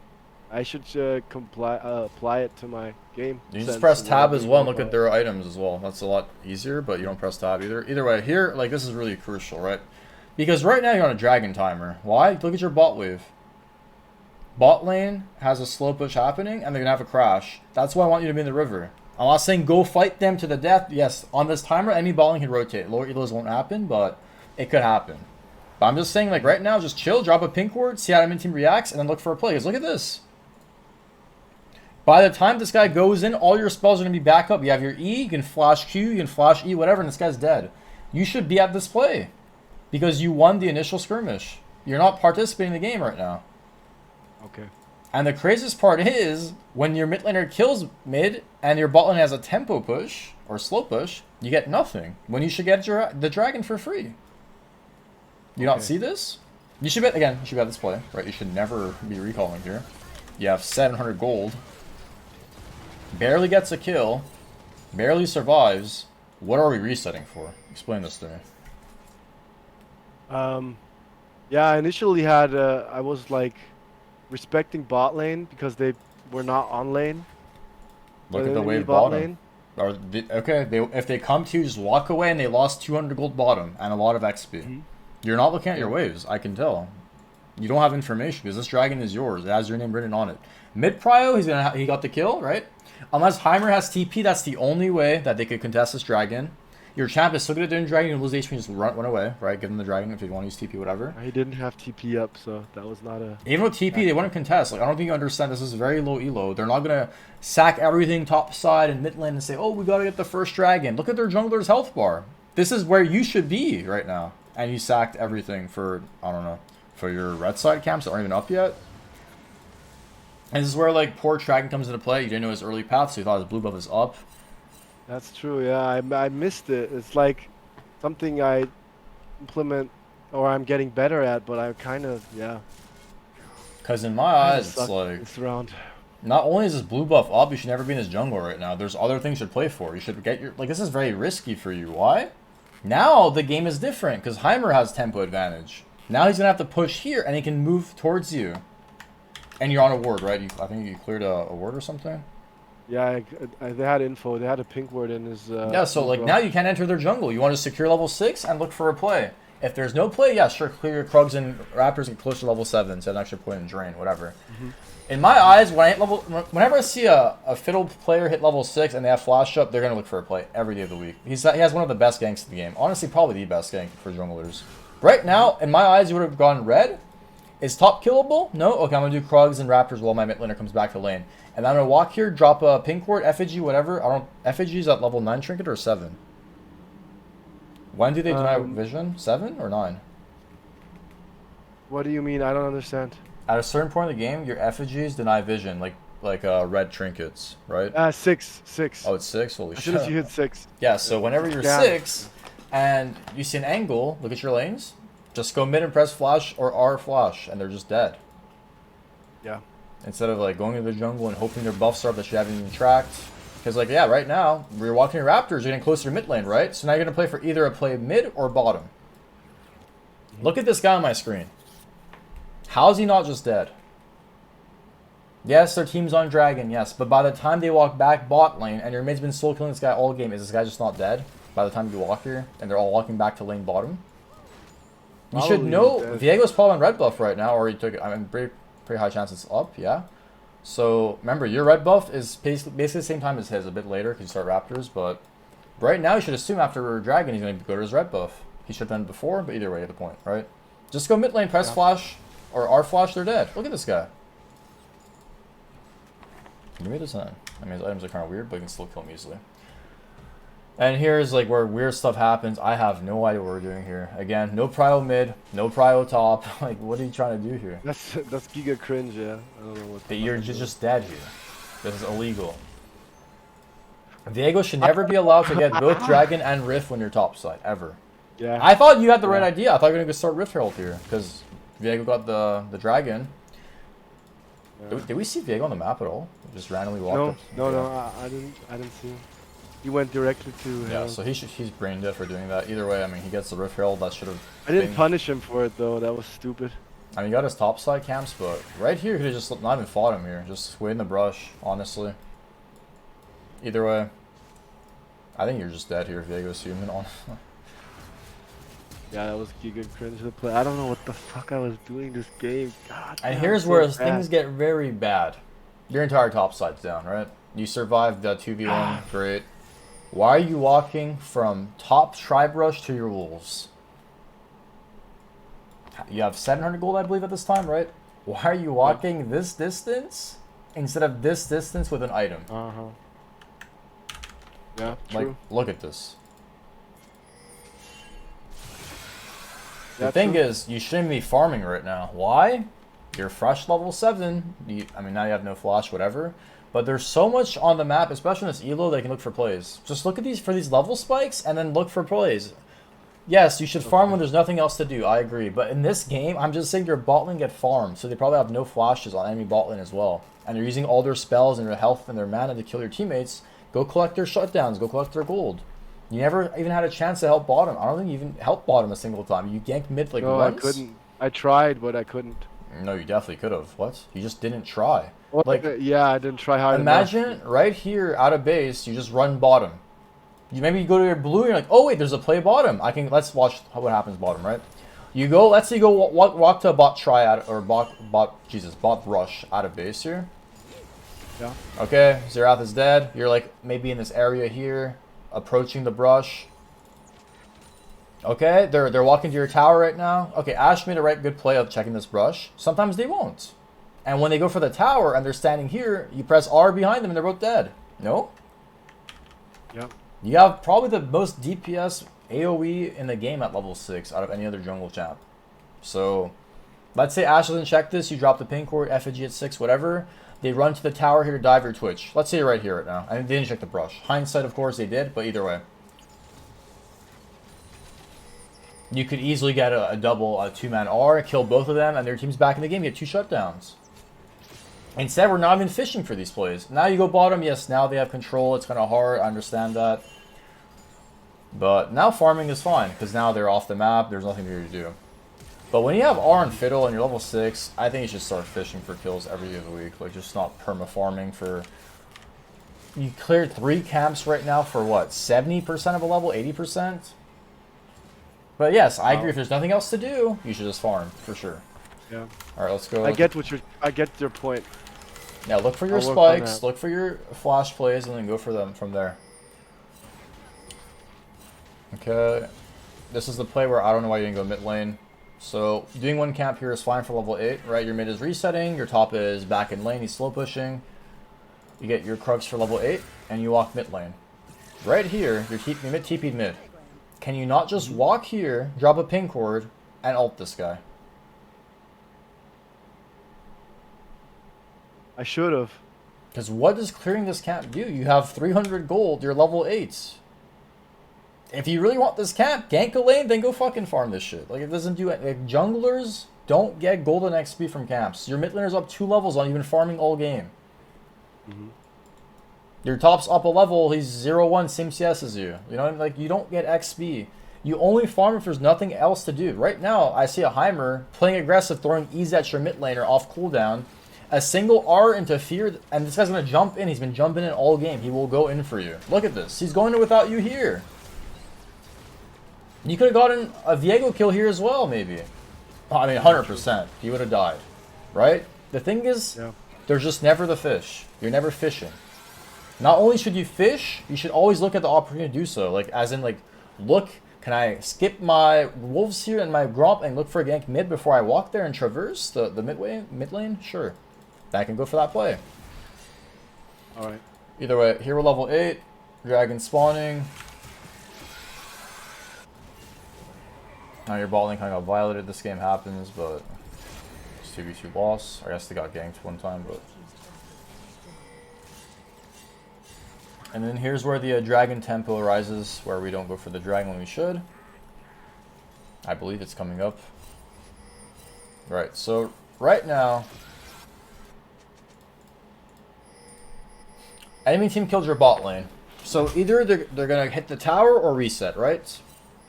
I should apply it to my game. You just press tab as well and look at their items as well. That's a lot easier, but you don't press tab either. Either way, here, like this is really crucial, right? Because right now you're on a dragon timer. Why? Look at your bot wave. Bot lane has a slow push happening, and they're gonna have a crash. That's why I want you to be in the river. I'm not saying go fight them to the death. Yes, on this timer, any bot lane can rotate. Lower elos won't happen, but it could happen. But I'm just saying, like right now, just chill, drop a pink ward, see how the team reacts, and then look for a play. Because look at this. By the time this guy goes in, all your spells are gonna be back up. You have your E, you can flash Q, you can flash E, whatever, and this guy's dead. You should be at this play. Because you won the initial skirmish. You're not participating in the game right now. Okay. And the craziest part is, when your mid laner kills mid, and your bot lane has a tempo push, or slow push, you get nothing. When you should get the dragon for free. You not see this? You should bet, again, you should bet this play, right? You should never be recalling here. You have 700 gold. Barely gets a kill. Barely survives. What are we resetting for? Explain this to me. Yeah, I initially had, I was like respecting bot lane because they were not on lane. Look at the wave bottom. If they come to you, just walk away, and they lost 200 gold bottom and a lot of XP. You're not looking at your waves, I can tell. You don't have information because this dragon is yours. It has your name written on it. Mid prio, he got the kill, right? Unless Heimer has TP, that's the only way that they could contest this dragon. Your champ is still good at doing dragon, and lose HP and just run away, right? Give them the dragon if you want to use TP, whatever. He didn't have TP up, so that was not a... Even with TP, they wouldn't contest. Like, I don't think you understand. This is very low elo. They're not going to sack everything top side and mid lane and say, oh, we got to get the first dragon. Look at their jungler's health bar. This is where you should be right now. And you sacked everything for, I don't know, for your red side camps that aren't even up yet. And this is where, like, poor dragon comes into play. You didn't know his early path, so you thought his blue buff was up. That's true, yeah. I missed it. It's like something I implement or I'm getting better at, but I kind of, yeah. Because in my eyes, it's like... This round. Not only is this blue buff up, you should never be in this jungle right now. There's other things you should play for. You should get your... Like, this is very risky for you. Why? Now the game is different, because Heimer has tempo advantage. Now he's going to have to push here, and he can move towards you. And you're on a ward, right? I think you cleared a ward or something? Yeah, they had info. They had a pink ward in his... yeah, so like now you can't enter their jungle. You want to secure level 6 and look for a play. If there's no play, yeah, sure, clear your Krugs and Raptors get close to level 7, so an extra point in Drain, whatever. In my eyes, whenever I see a Fiddle player hit level 6 and they have flash up, they're going to look for a play every day of the week. He has one of the best ganks in the game. Honestly, probably the best gank for junglers. Right now, in my eyes, you would have gone red. Is top killable? No? Okay, I'm going to do Krugs and Raptors while my mid laner comes back to lane. And I'm going to walk here, drop a pink ward, effigy, whatever. Effigy's at level 9 trinket or 7? When do they deny vision? 7 or 9? What do you mean? I don't understand. At a certain point in the game, your effigies deny vision, like red trinkets, right? 6. Oh, it's 6? Holy shit. As soon as you hit 6. Yeah, so whenever you're 6 and you see an angle, look at your lanes. Just go mid and press flash or R flash, and they're just dead. Yeah. Instead of like going to the jungle and hoping their buffs are up that you haven't even tracked. Because like, yeah, right now, we're walking your Raptors, you're getting closer to mid lane, right? So now you're going to play for either a play mid or bottom. Look at this guy on my screen. How is he not just dead? Yes, their team's on Dragon, yes. But by the time they walk back bot lane and your mid's been solo killing this guy all game, is this guy just not dead? by the time you walk here, and they're all walking back to lane bottom. You should Probably know dead. Viego's probably on red buff right now, or he took it. I mean, pretty high chance it's up, yeah. So remember, your red buff is basically the same time as his, a bit later because you start Raptors. But right now, you should assume after Dragon, he's going to go to his red buff. He should have done it before, but either way, at the point, right? Just go mid lane, press flash, or R flash, they're dead. Look at this guy. Give me this on. I mean, his items are kind of weird, but you can still kill him easily. And here's like where weird stuff happens. I have no idea what we're doing here. Again, no prio mid, no prio top. Like, what are you trying to do here? That's giga cringe, yeah. I don't know what. That you're just dead here. This is illegal. Viego should never be allowed to get both Dragon and Rift when you're topside, ever. Yeah. I thought you had the right idea. I thought you were going to start Rift Herald here, because Viego got the Dragon. Yeah. Did we see Viego on the map at all? Just randomly walked up? No, I didn't see him. He went directly to Yeah, so he's brain dead for doing that. Either way, I mean, he gets the Rift Herald. That should have. I didn't punish him for it though. That was stupid. I mean, he got his topside camps, but right here, he could have just not even fought him here. Just wait in the brush, honestly. Either way, I think you're just dead here if Viego's human. Yeah, that was giga cringe to play. I don't know what the fuck I was doing this game. God. And damn, here's so where bad. things get very bad. Your entire topside's down, right? You survived the 2v1, great. Why are you walking from top tribe rush to your wolves? You have 700 gold, I believe, at this time, right? Why are you walking this distance instead of this distance with an item? Uh-huh. Yeah, Like, true. look at this. Yeah, The thing true. is, you shouldn't be farming right now. Why? You're fresh level 7. I mean, now you have no flash, whatever. But there's so much on the map, especially in this elo, that you can look for plays. Just look at these for these level spikes, and then look for plays. Yes, you should farm when there's nothing else to do. I agree. But in this game, I'm just saying your bot lane get farmed, so they probably have no flashes on enemy bot lane as well. And they're using all their spells and their health and their mana to kill your teammates. Go collect their shutdowns. Go collect their gold. You never even had a chance to help bottom. I don't think you even helped bottom a single time. You ganked mid like No, once. I couldn't. I tried, but I couldn't. No, you definitely could have. What? You just didn't try. Well, Like, yeah, I didn't try hard enough. imagine right here out of base, you just run bottom. Maybe you go to your blue and you're like, oh wait, there's a play bottom. Let's watch what happens bottom, right? You go, let's say you go walk to a bot triad or bot rush out of base here. Yeah. Okay, Zerath is dead. You're like maybe in this area here, approaching the brush. Okay, they're walking to your tower right now. Okay, Ash made a good play of checking this brush. Sometimes they won't. And when they go for the tower and they're standing here, you press R behind them and they're both dead. No? Yep. You have probably the most DPS AoE in the game at level 6 out of any other jungle champ. So, let's say Ash doesn't check this, you drop the ping cord, effigy at 6, whatever. They run to the tower here to dive your Twitch. Let's say you're right here right now. And they didn't check the brush. Hindsight, of course, they did, but either way. You could easily get a double, a 2-man R, kill both of them, and their team's back in the game. You get 2 shutdowns. Instead, we're not even fishing for these plays. Now you go bottom. Yes, now they have control. It's kind of hard. I understand that. But now farming is fine, because now they're off the map. There's nothing here to do. But when you have R and Fiddle and you're level 6, I think you should start fishing for kills every other week. Like, just not perma-farming for... You cleared 3 camps right now for what? 70% of a level? 80%? But yes, I agree. If there's nothing else to do, you should just farm, for sure. Yeah. Alright, let's go. I get your point. Yeah, look for your I'll work on spikes, that. look for your flash plays, and then go for them from there. Okay. This is the play where I don't know why you didn't go mid lane. So, doing 1 camp here is fine for level 8, right? Your mid is resetting, your top is back in lane, he's slow pushing. You get your Krugs for level 8, and you walk mid lane. Right here, your mid TP'd mid. Can you not just walk here, drop a ping cord, and ult this guy? I should have. Because what does clearing this camp do? You have 300 gold, you're level 8. If you really want this camp, gank a lane, then go fucking farm this shit. Like, it doesn't do it. Like, junglers don't get golden XP from camps. Your mid laner's up 2 levels on, you've been farming all game. Your top's up a level, he's 0-1, same CS as you. You know, like, you don't get XP. You only farm if there's nothing else to do. Right now, I see a Heimer playing aggressive, throwing E's at your mid laner off cooldown. A single R into fear, and this guy's going to jump in. He's been jumping in all game. He will go in for you. Look at this. He's going in without you here. You could have gotten a Viego kill here as well, maybe. I mean, 100%. He would have died, right? The thing is, Yeah. there's just never the fish. You're never fishing. Not only should you fish, you should always look at the opportunity to do so. Like, as in, like, look, can I skip my wolves here and my gromp and look for a gank mid before I walk there and traverse the mid lane? Sure. I can go for that play. Alright. Either way, here we're level 8. Dragon spawning. Now your bot lane kind of got violated. This game happens, but it's 2v2 loss. I guess they got ganked one time, but... And then here's where the dragon tempo arises, where we don't go for the dragon when we should. I believe it's coming up. Right, so right now... Enemy team killed your bot lane. So either they're going to hit the tower or reset, right?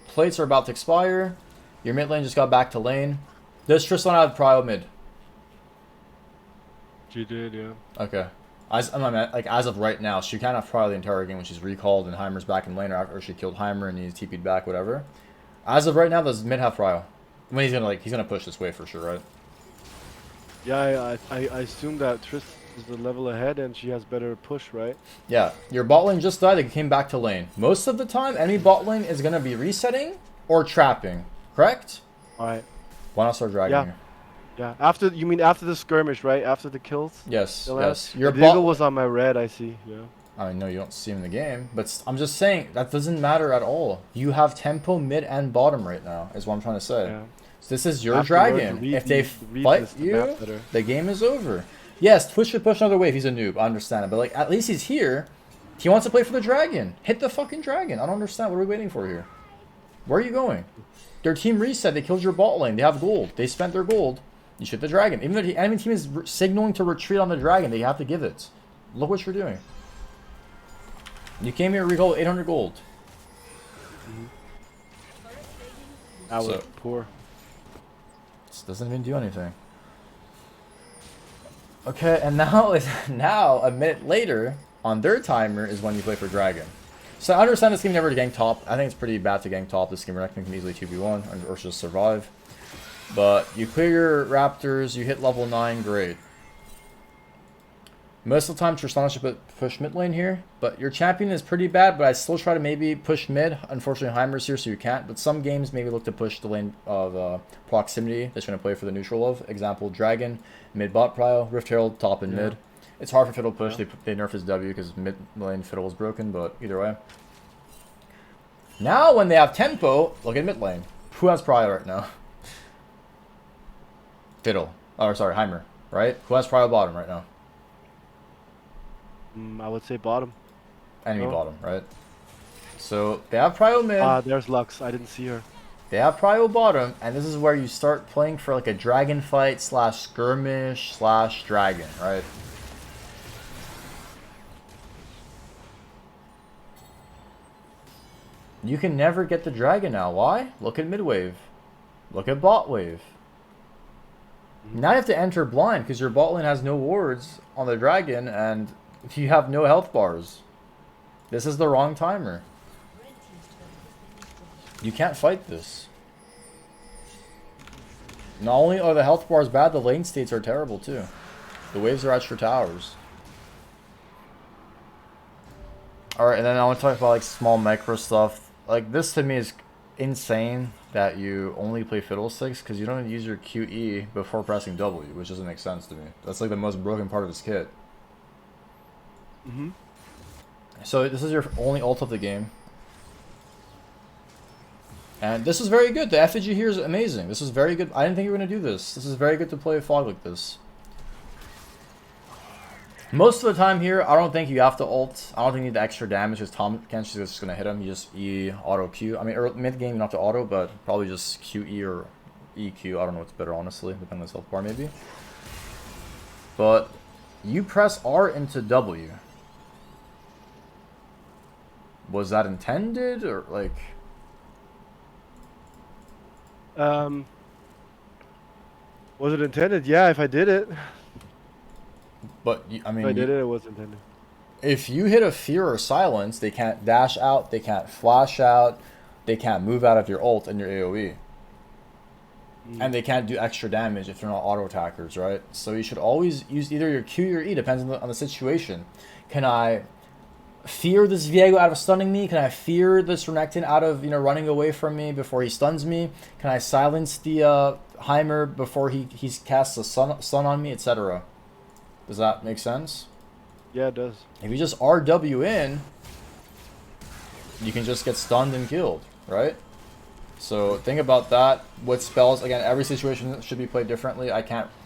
Plates are about to expire. Your mid lane just got back to lane. Does Tristan have prio mid? She did, yeah. Okay. As of right now, she can't have prio the entire game when she's recalled and Heimer's back in lane, or she killed Heimer and he's TP'd back, whatever. As of right now, does mid have prio? I mean, he's gonna push this way for sure, right? Yeah, I assume that Triss is the level ahead and she has better push, right? Yeah. Your bot lane just died. They came back to lane. Most of the time, enemy bot lane is gonna be resetting or trapping. Correct? Alright. Why not start dragging Yeah. here? Yeah. You mean after the skirmish, right? After the kills? Yes. The Yes. last? Your The Viego bot. was on my red, I see. Yeah. I mean, no, you don't see him in the game, but I'm just saying that doesn't matter at all. You have tempo mid and bottom right now, is what I'm trying to say. Yeah. So this is your Have to learn to dragon. read If they read fight this you, map better. the game is over. Yes, Twitch should push another wave. He's a noob. I understand it, but like at least he's here. He wants to play for the dragon. Hit the fucking dragon. I don't understand. What are we waiting for here? Where are you going? Their team reset. They killed your bot lane. They have gold. They spent their gold. You shoot the dragon. Even though the enemy team is signaling to retreat on the dragon, they have to give it. Look what you're doing. You came here to recall 800 gold. I was So- poor. This doesn't even do anything. Okay, and now now a minute later on their timer is when you play for dragon. So I understand this game never to gank top. I think it's pretty bad to gank top. This game Renekton can easily 2v1 or just survive. But you clear your raptors, you hit level 9, great. Most of the time Tristana should push mid lane here, but your champion is pretty bad, but I still try to maybe push mid. Unfortunately Heimer's here so you can't, but some games maybe look to push the lane of proximity that's going to play for the neutral of. Example, Dragon, mid bot prio, Rift Herald, top and mid. It's hard for Fiddle to push, they nerf his W because mid lane Fiddle is broken, but either way. Now when they have tempo, look at mid lane. Who has prio right now? Fiddle. Oh, sorry, Heimer, right? Who has prio bottom right now? I would say bottom. Enemy Oh. bottom, right? So they have prio mid, Ah, there's Lux. I didn't see her. they have prio bottom, and this is where you start playing for like a dragon fight / skirmish / dragon, right? You can never get the dragon now. Why? Look at mid wave. Look at bot wave. Now you have to enter blind because your bot lane has no wards on the dragon and you have no health bars. This is the wrong timer. You can't fight this. Not only are the health bars bad, the lane states are terrible too. The waves are extra towers. Alright, and then I want to talk about like small micro stuff. Like this to me is insane that you only play Fiddlesticks because you don't use your QE before pressing W, which doesn't make sense to me. That's like the most broken part of his kit. So this is your only ult of the game. And this is very good. The effigy here is amazing. This is very good. I didn't think you were going to do this. This is very good to play a fog like this. Most of the time here, I don't think you have to ult. I don't think you need the extra damage because Tom Ken's just going to hit him. You just E, auto Q. I mean, mid game, you don't have to auto, but probably just QE or EQ. I don't know what's better, honestly. Depending on the health bar, maybe. But you press R into W. Was that intended or like... Was it intended? Yeah, if I did it. But, I mean... If I did it, it was intended. If you hit a fear or silence, they can't dash out, they can't flash out. they can't move out of your ult and your AoE. And they can't do extra damage if they're not auto attackers, right? So you should always use either your Q or your E, depends on the situation. Can I fear this Viego out of stunning me? Can I fear this Renekton out of, you know, running away from me before he stuns me? Can I silence the Heimer before he casts a stun on me, etc.? Does that make sense? Yeah, it does. If you just RW in, you can just get stunned and killed, right? So think about that. With spells, again, every situation should be played differently.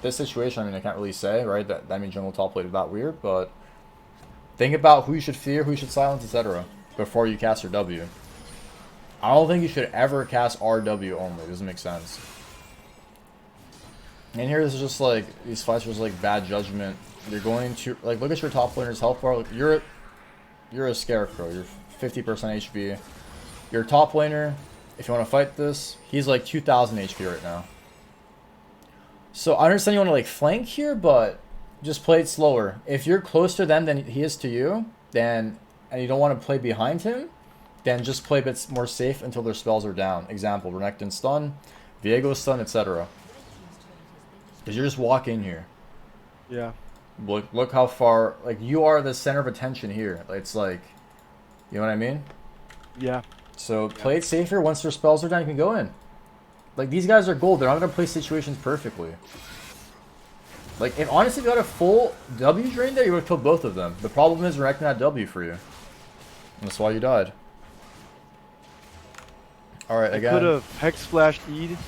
This situation, I mean, I can't really say, right? That means jungle top played that weird, but think about who you should fear, who you should silence, etc. before you cast your W. I don't think you should ever cast RW only. It doesn't make sense. And here, this is just like, these fights are just like bad judgment. You're going to, like, look at your top laner's health bar. Like, you're a scarecrow. You're 50% HP. Your top laner, if you want to fight this, he's like 2,000 HP right now. So I understand you want to like flank here, but just play it slower. If you're closer to them than he is to you, then, and you don't want to play behind him, then just play a bit more safe until their spells are down. Example, Renekton stun, Viego stun, etc. Because you're just walking here. Yeah. Look how far, like, you are the center of attention here. It's like, you know what I mean? Yeah. So play it safer. Once their spells are down, you can go in. Like, these guys are gold. They're not going to play situations perfectly. Like, if honestly you got a full W drain there, you would have killed both of them. The problem is Renekton had W for you. And that's why you died. Alright, again. I could have Hex Flash E'd,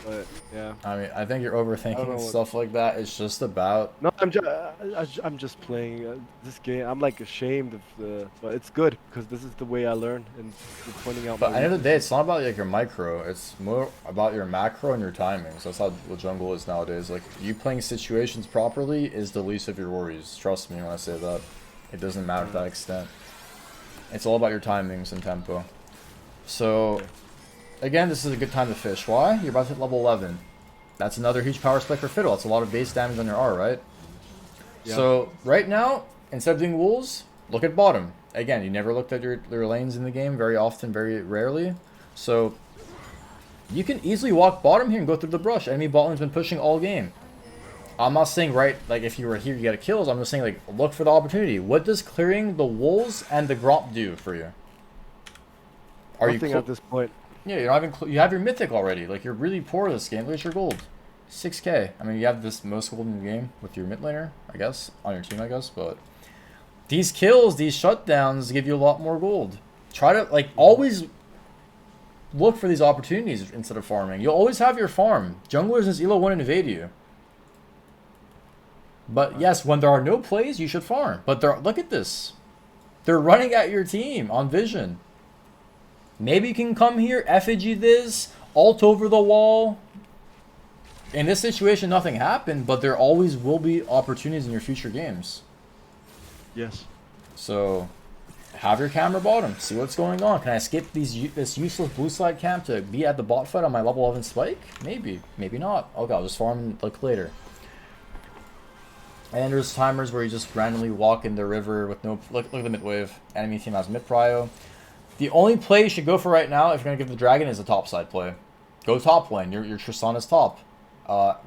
but yeah. I mean, I think you're overthinking stuff like that. It's just about... No, I'm just playing this game. I'm like ashamed of but it's good because this is the way I learn and pointing out. But at the end of the day, it's not about like your micro. It's more about your macro and your timing. So that's how the jungle is nowadays. Like, you playing situations properly is the least of your worries. Trust me when I say that. It doesn't matter to that extent. It's all about your timings and tempo. So, again, this is a good time to fish. Why? You're about to hit level 11. That's another huge power spike for Fiddle. That's a lot of base damage on your R, right? Yeah. So, right now, instead of doing wolves, look at bottom. Again, you never looked at your lanes in the game very often, very rarely. So, you can easily walk bottom here and go through the brush. Enemy bot lane's been pushing all game. I'm not saying, right, like, if you were here, you get kills. I'm just saying, like, look for the opportunity. What does clearing the wolves and the Gromp do for you? Nothing at this point. Yeah, you're not even you have your mythic already. Like, you're really poor this game. Look at your gold. 6k. I mean, you have this most gold in the game with your mid laner, I guess. On your team, I guess. But these kills, these shutdowns give you a lot more gold. Try to, like, always look for these opportunities instead of farming. You'll always have your farm. Junglers and Elo won't invade you. But yes, when there are no plays, you should farm. But look at this. They're running at your team on vision. Maybe you can come here, effigy this, ult over the wall. In this situation, nothing happened, but there always will be opportunities in your future games. Yes. So, have your camera bottom. See what's going on. Can I skip this useless blue slide camp to be at the bot fight on my level 11 spike? Maybe. Maybe not. Okay, I'll just farm and look later. And there's timers where you just randomly walk in the river with no... Look at the mid wave. Enemy team has mid prio. The only play you should go for right now, if you're going to give the dragon, is a top side play. Go top lane. Your Tristana's top.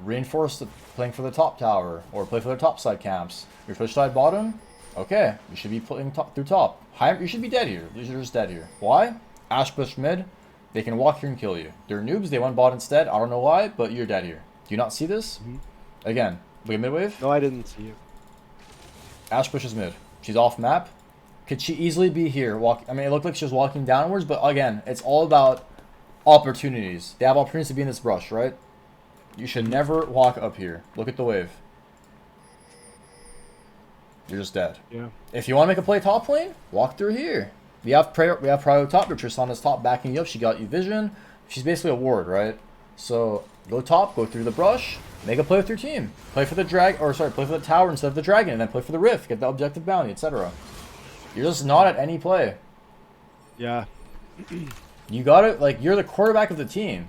Reinforce playing for the top tower, or play for the top side camps. Your push side bottom, okay. You should be playing through top. You should be dead here. You're just dead here. Why? Ash push mid. They can walk here and kill you. They're noobs. They went bot instead. I don't know why, but you're dead here. Do you not see this? Again, look at mid wave. No, I didn't see it. Ash pushes mid. She's off map. Could she easily be here? I mean, it looked like she was walking downwards, but again, it's all about opportunities. They have opportunities to be in this brush, right? You should never walk up here. Look at the wave. You're just dead. Yeah. If you want to make a play top lane, walk through here. We have Prio top, but Tristana's top backing you up. She got you vision. She's basically a ward, right? So go top, go through the brush, make a play with your team. Play for the play for the tower instead of the dragon, and then play for the rift, get the objective bounty, etc. You're just not at any play. Yeah. You got it. Like, you're the quarterback of the team.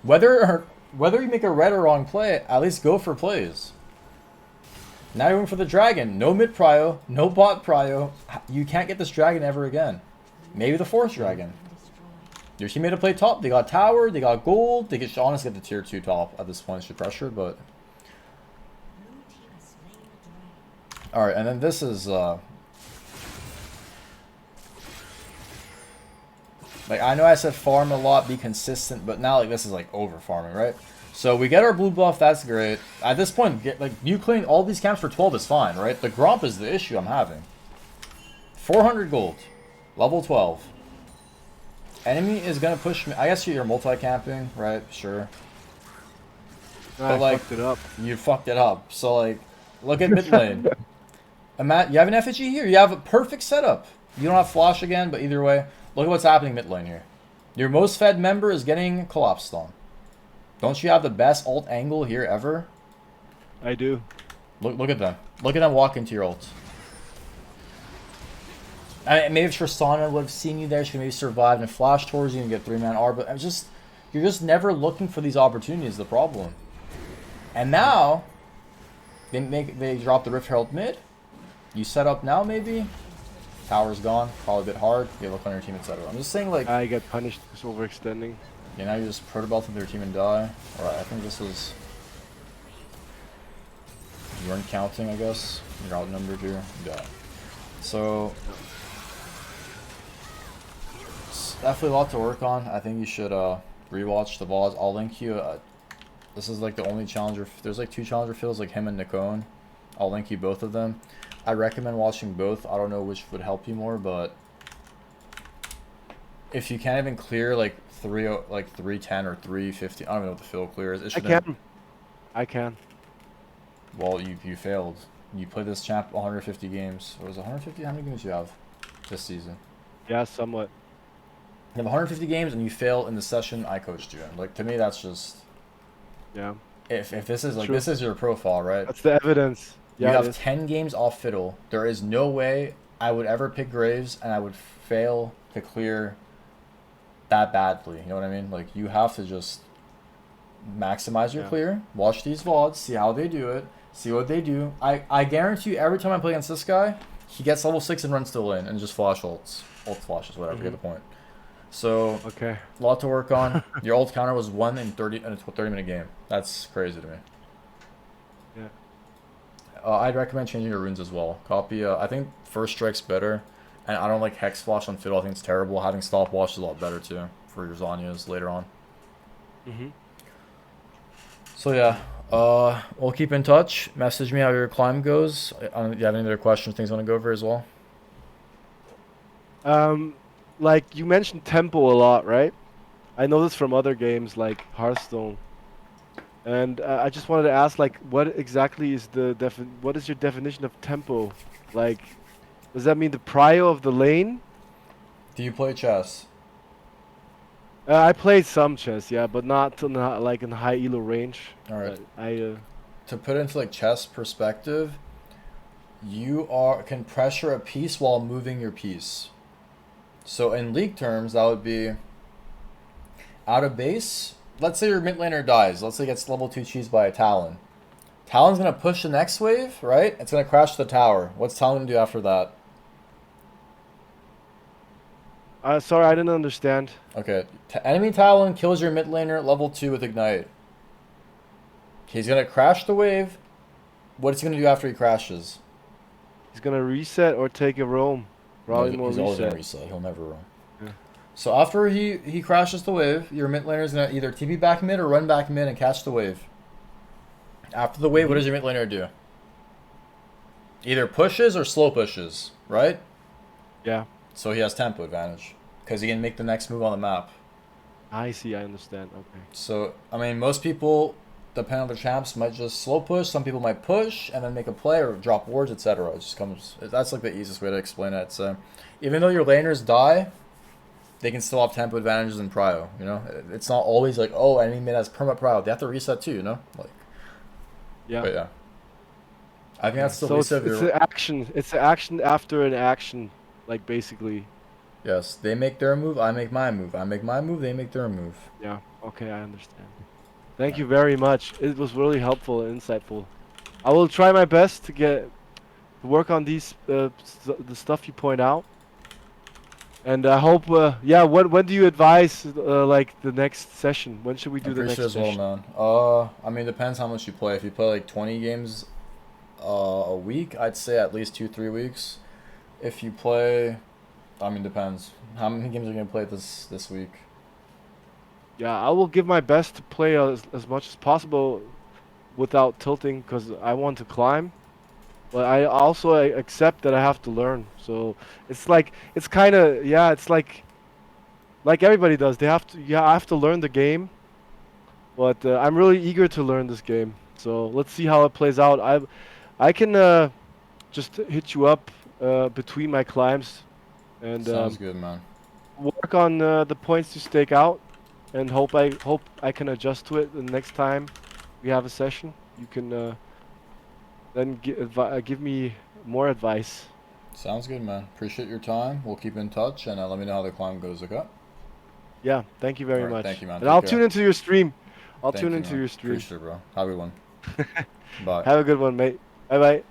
Whether you make a right or wrong play, at least go for plays. Now you're going for the dragon. No mid prio, no bot prio. You can't get this dragon ever again. Maybe the fourth dragon. Your teammate to play top. They got tower. They got gold. They could honestly get the tier 2 top at this point. Should pressure, but. All right, and then this is like, I know I said farm a lot, be consistent, but now like this is like over farming, right? So we get our blue buff. That's great. At this point, you clean all these camps for 12 is fine, right? The Gromp is the issue I'm having. 400 gold, level 12. Enemy is gonna push me. I guess you're multi-camping, right? Sure. I fucked it up. You fucked it up. So like, look at mid lane. Matt, you have an effigy here. You have a perfect setup. You don't have flash again, but either way, look at what's happening mid lane here. Your most fed member is getting collapsed on. Don't you have the best ult angle here ever? I do. Look at them. Look at them walk into your ult. I mean, maybe if Tristana would have seen you there, she could maybe survive and flash towards you and get 3-man R, but you're just never looking for these opportunities, the problem. And now, they drop the Rift Herald mid. You set up now, maybe? Tower's gone. Probably a bit hard. You look on your team, etc. I'm just saying, like... I get punished for overextending. Yeah, now you just protobelt into their team and die. Alright, I think this was... You weren't counting, I guess. You're outnumbered here. Yeah. So... It's definitely a lot to work on. I think you should rewatch the VODs. I'll link you... this is like the only challenger... There's like 2 challenger fields, like him and Nikon. I'll link you both of them. I recommend watching both. I don't know which would help you more, but... If you can't even clear like 310 or 350, I don't even know what the field clear is. I can. Well, you failed. You played this champ 150 games. Or was it 150? How many games do you have this season? Yeah, somewhat. You have 150 games and you fail in the session I coached you in. Like, to me, that's just... Yeah. If this is like, this is your profile, right? That's the evidence. Yeah, you have 10 games off Fiddle. There is no way I would ever pick Graves and I would fail to clear that badly. You know what I mean? Like, you have to just maximize your clear, watch these VODs, see how they do it, see what they do. I guarantee you, every time I play against this guy, he gets level 6 and runs to the lane and just flash ults. Ult flashes, whatever, you get the point. So, okay, a lot to work on. Your ult counter was 1 in 30-minute game. That's crazy to me. Yeah. I'd recommend changing your runes as well. Copy, I think First Strike's better. And I don't like Hex Flash on Fiddle. I think it's terrible. Having Stopwatch is a lot better too for your Zanyas later on. So yeah, we'll keep in touch. Message me how your climb goes. Do you have any other questions, things you want to go over as well? Like you mentioned tempo a lot, right? I know this from other games like Hearthstone. And I just wanted to ask, like, what exactly is what is your definition of tempo? Like, does that mean the prio of the lane? Do you play chess? I played some chess, yeah, but not like in high elo range. All right. To put it into like chess perspective, you can pressure a piece while moving your piece. So in league terms, that would be out of base. Let's say your mid laner dies. Let's say it gets level 2 cheese by a Talon. Talon's gonna push the next wave, right? It's gonna crash the tower. What's Talon gonna do after that? Sorry, I didn't understand. Okay, enemy Talon kills your mid laner level 2 with Ignite. He's gonna crash the wave. What's he gonna do after he crashes? He's gonna reset or take a roam. Probably more he's reset. always gonna reset. He'll never roam. Yeah. So after he crashes the wave, your mid laner is gonna either TP back mid or run back mid and catch the wave. After the wave, what does your mid laner do? Either pushes or slow pushes, right? Yeah. So he has tempo advantage because he can make the next move on the map. I see, I understand. Okay. So, I mean, most people, depending on the champs, might just slow push. Some people might push and then make a play or drop wards, etc. It just comes. That's like the easiest way to explain it. So, even though your laners die, they can still have tempo advantages in prio. You know, it's not always like, oh, enemy mid has perma prio. They have to reset too. You know, like. Yeah. But yeah. I think that's still so reset. It's an action. It's an action after an action. Like, basically. Yes, they make their move, I make my move. I make my move, they make their move. Yeah, okay, I understand. Thank you very much. It was really helpful and insightful. I will try my best to work on these the stuff you point out. And I hope, yeah. When do you advise like the next session? When should we I do the appreciate it next as well, session? man. I mean, depends how much you play. If you play like 20 games a week, I'd say at least 2-3 weeks. If you play, I mean, depends. How many games are you gonna play this week? Yeah, I will give my best to play as much as possible without tilting because I want to climb. But I also accept that I have to learn. So it's like it's kind of yeah, it's like everybody does. They have to yeah, I have to learn the game. But I'm really eager to learn this game. So let's see how it plays out. I can just hit you up between my climbs and Sounds good, man. work on the points to stake out and hope I can adjust to it the next time we have a session. You can then give me more advice. Sounds good, man. Appreciate your time. We'll keep in touch and let me know how the climb goes, okay? Yeah, thank you All very right, thank much. you, man. And Take I'll care. tune into your stream. I'll Thank tune you, into man. your stream. Appreciate it, bro. Have a good one. Bye. Have a good one, mate. Bye bye.